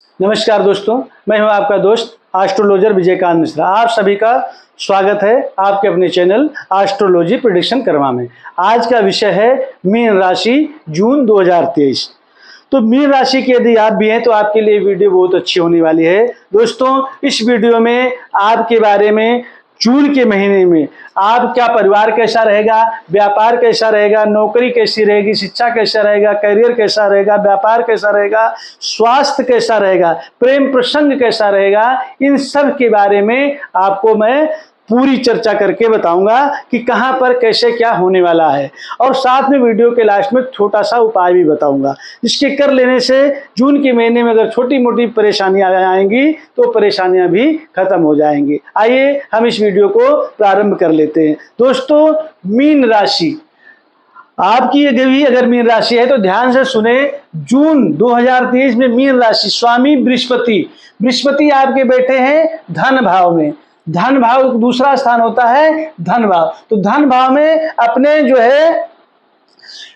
नमस्कार दोस्तों, मैं हूं आपका दोस्त एस्ट्रोलॉजर विजयकांत मिश्रा। आप सभी का स्वागत है आपके अपने चैनल एस्ट्रोलॉजी प्रेडिक्शन कर्मा में। आज का विषय है मीन राशि जून 2023। तो मीन राशि के यदि आप भी हैं तो आपके लिए वीडियो बहुत अच्छी होने वाली है। दोस्तों, इस वीडियो में आपके बारे में जून के महीने में आपका परिवार कैसा रहेगा, व्यापार कैसा रहेगा, नौकरी कैसी रहेगी, शिक्षा कैसा रहेगा, करियर कैसा रहेगा, व्यापार कैसा रहेगा, स्वास्थ्य कैसा रहेगा, प्रेम प्रसंग कैसा रहेगा, इन सब के बारे में आपको मैं पूरी चर्चा करके बताऊंगा कि कहां पर कैसे क्या होने वाला है। और साथ में वीडियो के लास्ट में छोटा सा उपाय भी बताऊंगा, जिसके कर लेने से जून के महीने में अगर छोटी मोटी परेशानियां आएंगी तो परेशानियां भी खत्म हो जाएंगी। आइए हम इस वीडियो को प्रारंभ कर लेते हैं। दोस्तों, मीन राशि आपकी अगर मीन राशि है तो ध्यान से सुने। जून 2023 में मीन राशि स्वामी बृहस्पति आपके बैठे हैं धन भाव में। धन भाव दूसरा स्थान होता है धन भाव। तो धन भाव में अपने जो है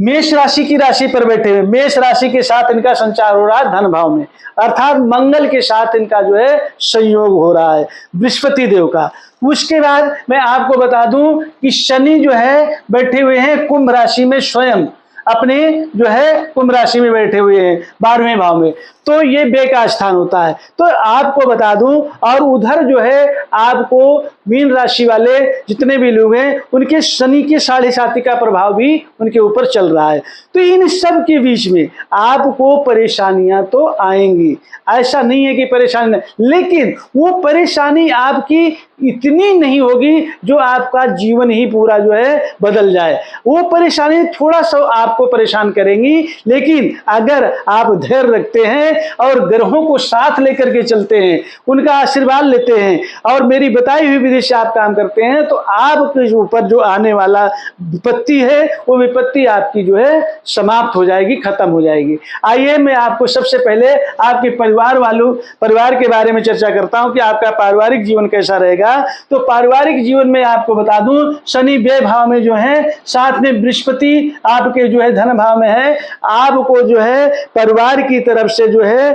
मेष राशि की राशि पर बैठे हुए, मेष राशि के साथ इनका संचार हो रहा है धन भाव में, अर्थात मंगल के साथ इनका जो है संयोग हो रहा है बृहस्पति देव का। उसके बाद मैं आपको बता दूं कि शनि जो है बैठे हुए हैं कुंभ राशि में, स्वयं अपने जो है कुंभ राशि में बैठे हुए हैं 12वें भाव में। तो ये व्यय का स्थान होता है। तो आपको बता दूं, और उधर जो है आपको मीन राशि वाले जितने भी लोग हैं उनके शनि के 7.5 का प्रभाव भी उनके ऊपर चल रहा है। तो इन सब के बीच में आपको परेशानियां तो आएंगी, ऐसा नहीं है कि परेशानी नहीं, लेकिन वो परेशानी आपकी इतनी नहीं होगी जो आपका जीवन ही पूरा जो है बदल जाए। वो परेशानी थोड़ा सा आपको परेशान करेंगी, लेकिन अगर आप धैर्य रखते हैं और ग्रहों को साथ लेकर के चलते हैं, उनका आशीर्वाद लेते हैं और मेरी बताई हुई विधि से आप काम करते हैं, तो आपके ऊपर जो आने वाला विपत्ति है वो विपत्ति आपकी जो है समाप्त हो जाएगी, खत्म हो जाएगी। आइए मैं आपको सबसे पहले आपके परिवार के बारे में चर्चा करता हूं कि आपका पारिवारिक जीवन कैसा रहेगा। तो पारिवारिक जीवन में आपको बता दूं, शनि व्यय भाव में जो है, साथ में बृहस्पति आपके जो है धन भाव में है। आपको जो है परिवार की तरफ से जो है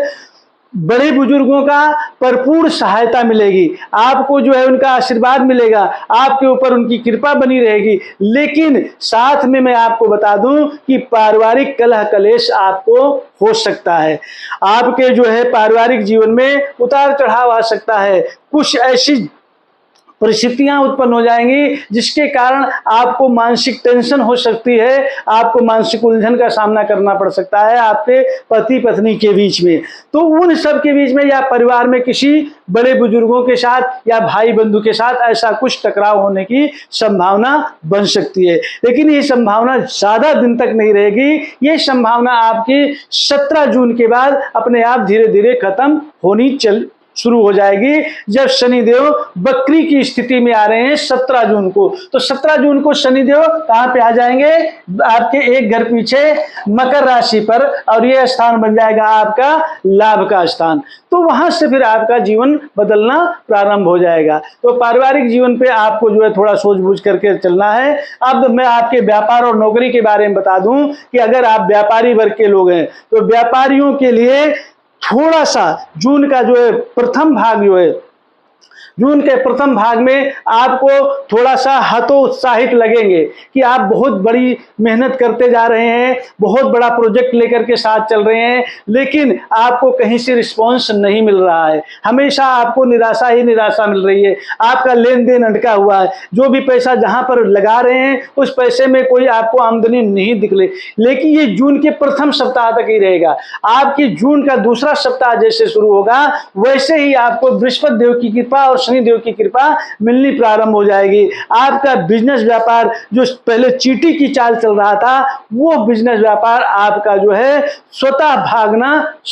बड़े बुजुर्गों का भरपूर सहायता मिलेगी, आपको जो है उनका आशीर्वाद मिलेगा, आपके ऊपर उनकी कृपा बनी रहेगी। लेकिन साथ में मैं आपको बता दूं कि पारिवारिक कलह कलेश आपको हो सकता है। आपके जो है पारिवारिक जीवन में उतार चढ़ाव आ सकता है, कुछ ऐसी परिस्थितियां उत्पन्न हो जाएंगी जिसके कारण आपको मानसिक टेंशन हो सकती है, आपको मानसिक उलझन का सामना करना पड़ सकता है आपके पति पत्नी के बीच में। तो उन सब के बीच में या परिवार में किसी बड़े बुजुर्गों के साथ या भाई बंधु के साथ ऐसा कुछ टकराव होने की संभावना बन सकती है, लेकिन ये संभावना ज्यादा दिन तक नहीं रहेगी। ये संभावना आपकी 17 जून के बाद अपने आप धीरे धीरे खत्म होनी शुरू हो जाएगी, जब शनिदेव बकरी की स्थिति में आ रहे हैं 17 जून को। तो 17 जून को शनिदेव कहां पे आ जाएंगे? आपके एक घर पीछे मकर राशि पर, और यह स्थान बन जाएगा आपका लाभ का स्थान। तो वहां से फिर आपका जीवन बदलना प्रारंभ हो जाएगा। तो पारिवारिक जीवन पे आपको जो है थोड़ा सोच बूझ करके चलना है। अब मैं आपके व्यापार और नौकरी के बारे में बता दूं कि अगर आप व्यापारी वर्ग के लोग हैं तो व्यापारियों के लिए थोड़ा सा जून का जो है प्रथम भाग जो है, जून के प्रथम भाग में आपको थोड़ा सा हतोत्साहित लगेंगे कि आप बहुत बड़ी मेहनत करते जा रहे हैं, बहुत बड़ा प्रोजेक्ट लेकर के साथ चल रहे हैं, लेकिन आपको कहीं से रिस्पांस नहीं मिल रहा है। हमेशा आपको निराशा ही निराशा मिल रही है, आपका लेन देन अटका हुआ है, जो भी पैसा जहां पर लगा रहे हैं उस पैसे में कोई आपको आमदनी नहीं दिख रही। लेकिन ये जून के प्रथम सप्ताह तक ही रहेगा। आपकी जून का दूसरा सप्ताह जैसे शुरू होगा वैसे ही आपको बृहस्पति देव की कृपा और शनिदेव की कृपा मिलनी प्रारंभ हो जाएगी। आपका बिजनेस व्यापार जो पहले चींटी की चाल चल रहा था, वो बिजनेस व्यापार आपका जो है स्वतः भागना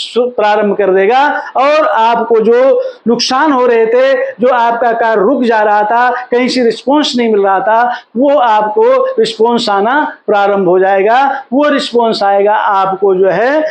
प्रारंभ कर देगा, और आपको जो नुकसान हो रहे थे, जो आपका कार्य रुक जा रहा था, कहीं से रिस्पॉन्स नहीं मिल रहा था, वो आपको रिस्पॉन्स आना प्रारंभ हो जाएगा। वो रिस्पॉन्स आएगा आपको जो है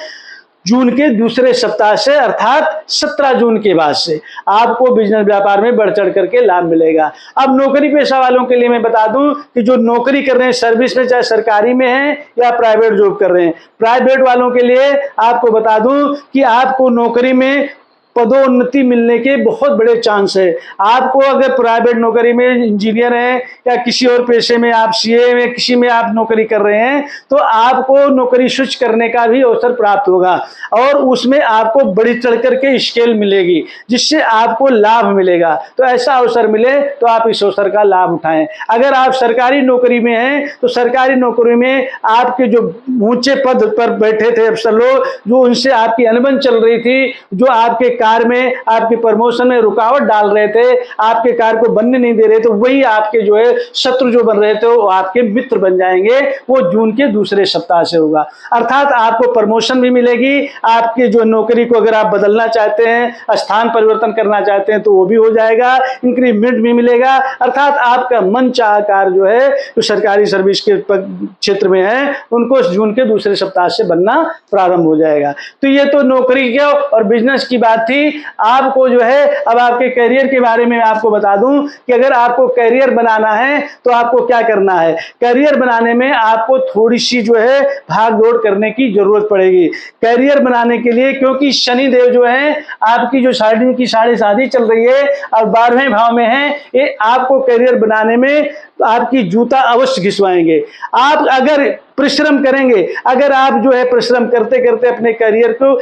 जून के दूसरे सप्ताह से अर्थात 17 जून के बाद से आपको बिजनेस व्यापार में बढ़ चढ़ करके लाभ मिलेगा। अब नौकरी पेशा वालों के लिए मैं बता दूं कि जो नौकरी कर रहे हैं सर्विस में, चाहे सरकारी में है या प्राइवेट जॉब कर रहे हैं, प्राइवेट वालों के लिए आपको बता दूं कि आपको नौकरी में पदोन्नति मिलने के बहुत बड़े चांस है। आपको अगर प्राइवेट नौकरी में इंजीनियर हैं या किसी और पेशे में, आप सीए में किसी में आप नौकरी कर रहे हैं, तो आपको नौकरी स्विच करने का भी अवसर प्राप्त होगा और उसमें आपको बढ़ी चढ़ करके स्केल मिलेगी जिससे आपको लाभ मिलेगा। तो ऐसा अवसर मिले तो आप इस अवसर का लाभ उठाएं। अगर आप सरकारी नौकरी में हैं तो सरकारी नौकरी में आपके जो ऊंचे पद पर बैठे थे अफसर लोग, जो उनसे आपकी अनबन चल रही थी, जो आपके कार्य में, आपके प्रमोशन में रुकावट डाल रहे थे, आपके कार्य को बनने नहीं दे रहे थे, वही आपके जो है शत्रु जो बन रहे थे वो आपके मित्र बन जाएंगे। वो जून के दूसरे सप्ताह से होगा। अर्थात आपको प्रमोशन भी मिलेगी। आपके जो नौकरी को अगर आप बदलना चाहते हैं, स्थान परिवर्तन करना चाहते हैं तो वो भी हो जाएगा, इंक्रीमेंट भी मिलेगा। अर्थात आपका मन चाहा कार्य जो है जो सरकारी सर्विस के क्षेत्र में है उनको जून के दूसरे सप्ताह से बनना प्रारंभ हो जाएगा। तो ये तो नौकरी की और बिजनेस की बात थी। आपको जो है अब आपके करियर के बारे में आपको बता दूं कि अगर आपको करियर बनाना है तो आपको क्या करना है। करियर बनाने में आपको थोड़ी सी जो है भाग दौड़ करने की जरूरत पड़ेगी करियर बनाने के लिए, क्योंकि शनि देव जो है आपकी जो साढ़े शादी चल रही है और 12वें भाव में है, ये आपको करियर बनाने में आपकी जूता अवश्य घिसवाएंगे। आप अगर परिश्रम करेंगे, अगर आप जो है परिश्रम करते करते अपने करियर को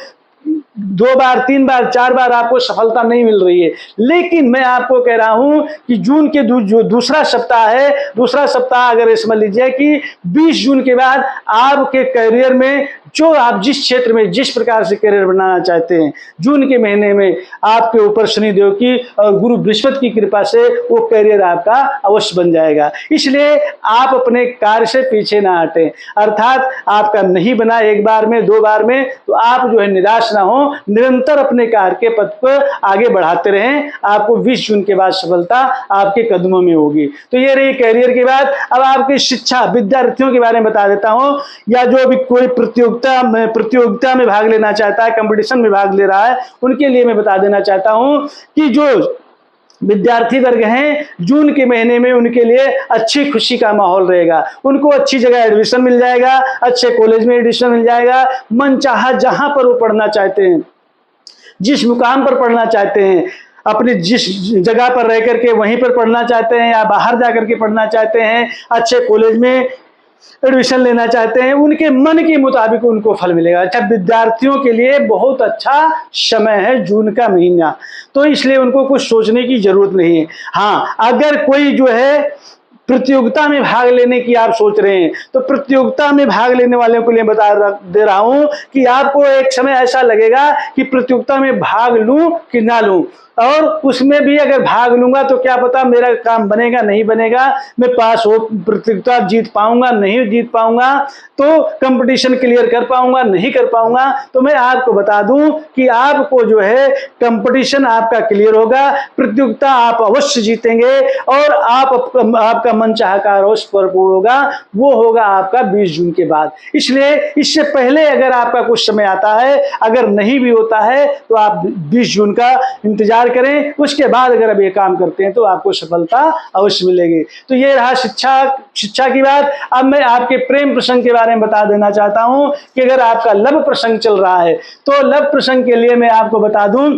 2 बार 3 बार 4 बार आपको सफलता नहीं मिल रही है, लेकिन मैं आपको कह रहा हूं कि जून के जो दूसरा सप्ताह है, दूसरा सप्ताह अगर समझ लीजिए कि 20 जून के बाद आपके करियर में जो आप जिस क्षेत्र में जिस प्रकार से करियर बनाना चाहते हैं, जून के महीने में आपके ऊपर शनिदेव की और गुरु बृहस्पति की कृपा से वो करियर आपका अवश्य बन जाएगा। इसलिए आप अपने कार्य से पीछे ना हटें। अर्थात आपका नहीं बना एक बार में 2 बार में तो आप जो है निराश ना हो, निरंतर अपने कार्य के पथ पर आगे बढ़ाते रहें। आपको 20 जून के बाद सफलता आपके कदमों में होगी। तो ये रही करियर की बात। अब आपकी शिक्षा विद्यार्थियों के बारे में बता देता हूं, या जो भी कोई प्रतियोगिता में भाग लेना चाहता है, कंपटीशन में भाग ले रहा है, उनके लिए मैं बता देना चाहता हूं कि जो विद्यार्थी वर्ग हैं जून के महीने में उनके लिए अच्छी खुशी का माहौल रहेगा। उनको अच्छी जगह एडमिशन मिल जाएगा, अच्छे कॉलेज में एडमिशन मिल जाएगा। मन चाहा जहां पर वो पढ़ना चाहते हैं, जिस मुकाम पर पढ़ना चाहते हैं, अपनी जिस जगह पर रह करके वहीं पर पढ़ना चाहते हैं या बाहर जाकर के पढ़ना चाहते हैं, अच्छे कॉलेज में एडमिशन लेना चाहते हैं, उनके मन के मुताबिक उनको फल मिलेगा। अच्छा, विद्यार्थियों के लिए बहुत अच्छा समय है जून का महीना, तो इसलिए उनको कुछ सोचने की जरूरत नहीं है। हाँ, अगर कोई जो है प्रतियोगिता में भाग लेने की आप सोच रहे हैं तो प्रतियोगिता में भाग लेने वालों के लिए बता दे रहा हूं कि आपको एक समय ऐसा लगेगा कि प्रतियोगिता में भाग लूं कि ना लूं, और उसमें भी अगर भाग लूंगा तो क्या पता मेरा काम बनेगा नहीं बनेगा, मैं पास हो प्रतियोगिता जीत पाऊंगा नहीं जीत पाऊंगा, तो कंपटीशन क्लियर कर पाऊंगा नहीं कर पाऊंगा। तो मैं आपको बता दूं कि आपको जो है कंपटीशन आपका क्लियर होगा, प्रतियोगिता आप अवश्य जीतेंगे और आपका मनचाहा कार्य अवश्य परिपूर्ण होगा। वो होगा आपका 20 जून के बाद। इसलिए इससे पहले अगर आपका कुछ समय आता है, अगर नहीं भी होता है तो आप 20 जून का इंतजार करें, उसके बाद अगर अब ये काम करते हैं तो आपको सफलता अवश्य मिलेगी। तो ये रहा शिक्षा की बात। अब मैं आपके प्रेम प्रसंग के बारे में बता देना चाहता हूं कि अगर आपका लव प्रसंग चल रहा है तो लव प्रसंग के लिए मैं आपको बता दूं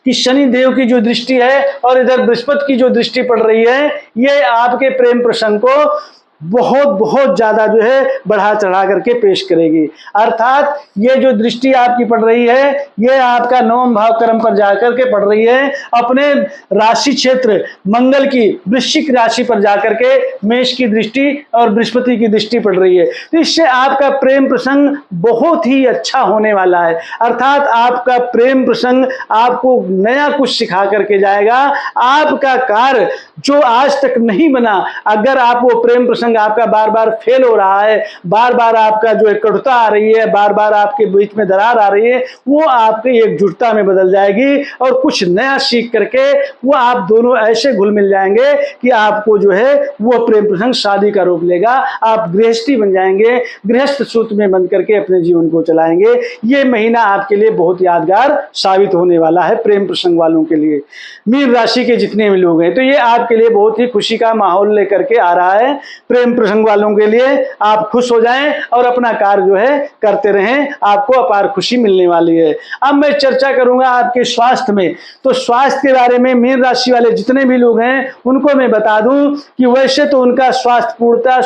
कि शनि देव की जो दृष्टि है और इधर बृहस्पति की जो दृष्टि पड़ रही है, ये आपके प्रेम प्रसंग को बहुत ज्यादा जो है बढ़ा चढ़ा करके पेश करेगी। अर्थात ये जो दृष्टि आपकी पड़ रही है ये आपका 9वें भाव कर्म पर जाकर के पड़ रही है, अपने राशि क्षेत्र मंगल की वृश्चिक राशि पर जाकर के मेष की दृष्टि और बृहस्पति की दृष्टि पड़ रही है। तो इससे आपका प्रेम प्रसंग बहुत ही अच्छा होने वाला है। अर्थात आपका प्रेम प्रसंग आपको नया कुछ सिखा करके जाएगा। आपका कार्य जो आज तक नहीं बना, अगर आप वो प्रेम प्रसंग आपका बार बार फेल हो रहा है, बार बार आपका जो है कटुता आ रही है, बार बार आपके बीच में दरार आ रही है, वो आपकी एकजुटता में बदल जाएगी और कुछ नया सीख करके वो आप दोनों ऐसे घुल मिल जाएंगे कि आपको जो है वो प्रेम प्रसंग शादी का रूप लेगा। आप गृहस्थी बन जाएंगे, गृहस्थ सूत्र में बंद करके अपने जीवन को चलाएंगे। ये महीना आपके लिए बहुत यादगार साबित होने वाला है प्रेम प्रसंग वालों के लिए। मीन राशि के जितने भी लोग हैं, तो ये आपके लिए बहुत ही खुशी का माहौल लेकर के आ रहा है। प्रेम प्रसंग वालों के लिए आप खुश हो जाएं और अपना कार्य जो है करते रहें, आपको अपार खुशी मिलने वाली है। अब मैं चर्चा करूंगा आपके स्वास्थ्य में। तो स्वास्थ्य के बारे में मीन राशि वाले जितने भी लोग हैं उनको मैं बता दूं कि वैसे तो उनका स्वास्थ्य पूर्णतः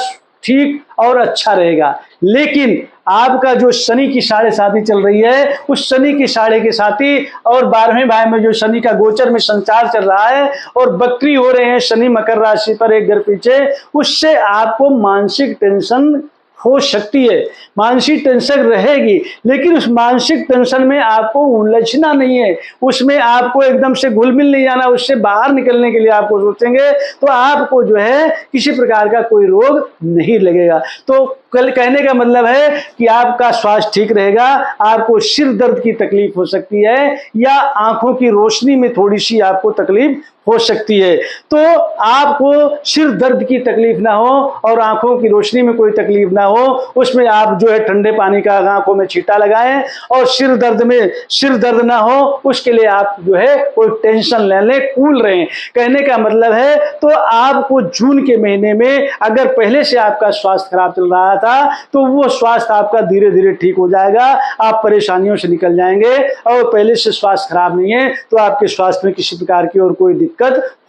ठीक और अच्छा रहेगा, लेकिन आपका जो शनि की साढ़े साथी चल रही है, उस शनि की साढ़े के साथी और 12वें भाव में जो शनि का गोचर में संचार चल रहा है और बकरी हो रहे हैं शनि मकर राशि पर एक घर पीछे, उससे आपको मानसिक टेंशन हो सकती है, मानसिक टेंशन रहेगी। लेकिन उस मानसिक टेंशन में आपको उलझना नहीं है, उसमें आपको एकदम से घुल मिल नहीं जाना, उससे बाहर निकलने के लिए आपको सोचेंगे तो आपको जो है किसी प्रकार का कोई रोग नहीं लगेगा। तो कल कहने का मतलब है कि आपका स्वास्थ्य ठीक रहेगा। आपको सिर दर्द की तकलीफ हो सकती है या आंखों की रोशनी में थोड़ी सी आपको तकलीफ हो सकती है, तो आपको सिर दर्द की तकलीफ ना हो और आंखों की रोशनी में कोई तकलीफ ना हो, उसमें आप जो है ठंडे पानी का आंखों में छींटा लगाएं और सिर दर्द ना हो उसके लिए आप जो है कोई टेंशन ले लें, कूल रहें। कहने का मतलब है तो आपको जून के महीने में अगर पहले से आपका स्वास्थ्य खराब चल रहा था तो वो स्वास्थ्य आपका धीरे धीरे ठीक हो जाएगा, आप परेशानियों से निकल जाएंगे। और पहले से स्वास्थ्य खराब नहीं है तो आपके स्वास्थ्य में किसी प्रकार की और कोई दिक्कत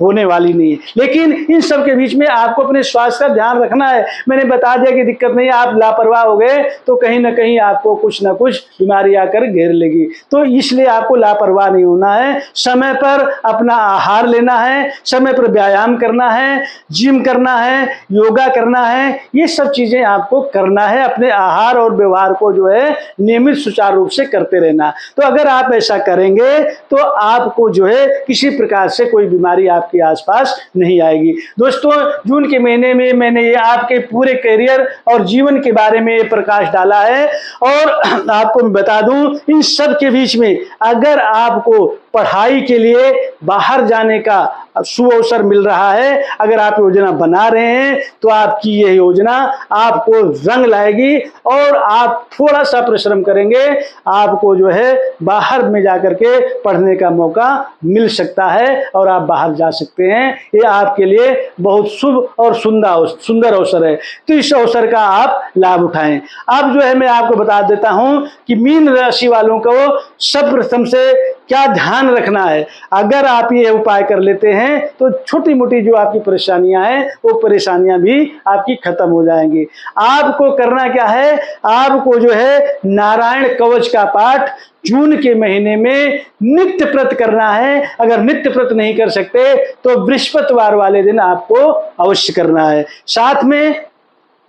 होने वाली नहीं है। लेकिन इन सब के बीच में आपको अपने स्वास्थ्य का ध्यान रखना है। मैंने बता दिया कि दिक्कत नहीं है, आप लापरवाह हो गए तो कहीं ना कहीं आपको कुछ ना कुछ बीमारी आकर घेर लेगी, तो इसलिए आपको लापरवाह नहीं होना है। समय पर अपना आहार लेना है, समय पर व्यायाम करना है, जिम करना है, योगा करना है, ये सब चीजें आपको करना है। अपने आहार और व्यवहार को जो है नियमित सुचारू रूप से करते रहना। तो अगर आप ऐसा करेंगे तो आपको जो है किसी प्रकार से कोई बीमारी आपके आसपास नहीं आएगी। दोस्तों, जून के महीने में मैंने ये आपके पूरे करियर और जीवन के बारे में प्रकाश डाला है और आपको मैं बता दूं, इन सब के बीच में अगर आपको पढ़ाई के लिए बाहर जाने का शुभ अवसर मिल रहा है, अगर आप योजना बना रहे हैं तो आपकी यह योजना आपको रंग लाएगी और आप थोड़ा सा परिश्रम करेंगे, आपको जो है बाहर में जाकर के पढ़ने का मौका मिल सकता है और आप बाहर जा सकते हैं। ये आपके लिए बहुत शुभ और सुंदर अवसर है, तो इस अवसर का आप लाभ उठाएं। अब जो है मैं आपको बता देता हूं कि मीन राशि वालों को सर्वप्रथम से क्या ध्यान रखना है। अगर आप ये उपाय कर लेते हैं तो छोटी मोटी जो आपकी परेशानियां हैं वो परेशानियां भी आपकी खत्म हो जाएंगी। आपको करना क्या है, आपको जो है नारायण कवच का पाठ जून के महीने में नित्य प्रत करना है। अगर नित्य प्रत नहीं कर सकते तो बृहस्पतिवार वाले दिन आपको अवश्य करना है। साथ में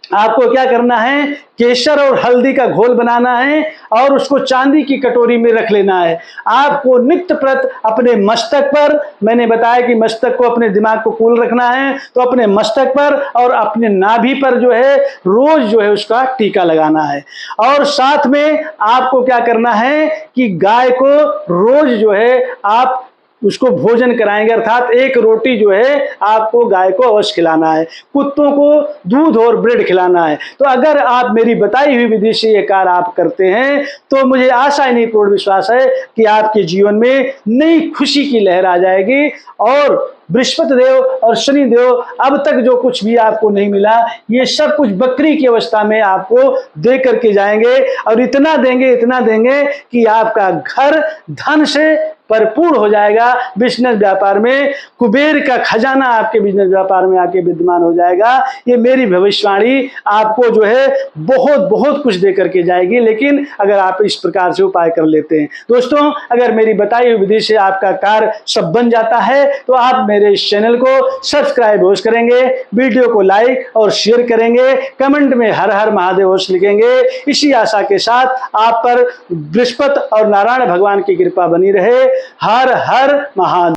आपको क्या करना है, केसर और हल्दी का घोल बनाना है और उसको चांदी की कटोरी में रख लेना है। आपको नित्य प्रत अपने मस्तक पर, मैंने बताया कि मस्तक को अपने दिमाग को कूल रखना है, तो अपने मस्तक पर और अपने नाभि पर जो है रोज जो है उसका टीका लगाना है। और साथ में आपको क्या करना है कि गाय को रोज जो है आप उसको भोजन कराएंगे, अर्थात एक रोटी जो है आपको गाय को अवश्य खिलाना है। कुत्तों को दूध और ब्रेड खिलाना है। तो अगर आप मेरी बताई हुई विधि से ये कार्य आप करते हैं तो मुझे आशा ही नहीं पूर्ण विश्वास है कि आपके जीवन में नई खुशी की लहर आ जाएगी और बृहस्पति देव और शनि देव अब तक जो कुछ भी आपको नहीं मिला ये सब कुछ बकरी की अवस्था में आपको दे करके जाएंगे और इतना देंगे कि आपका घर धन से भरपूर हो जाएगा। बिजनेस व्यापार में कुबेर का खजाना आपके बिजनेस व्यापार में आके विद्यमान हो जाएगा। ये मेरी भविष्यवाणी आपको जो है बहुत बहुत कुछ दे करके जाएगी, लेकिन अगर आप इस प्रकार से उपाय कर लेते हैं। दोस्तों, अगर मेरी बताई हुई विधि से आपका कार्य सब बन जाता है तो आप मेरे इस चैनल को सब्सक्राइब अवश्य करेंगे, वीडियो को लाइक और शेयर करेंगे, कमेंट में हर हर महादेव अवश्य लिखेंगे। इसी आशा के साथ आप पर बृहस्पति और नारायण भगवान की कृपा बनी रहे। हर हर महादेव।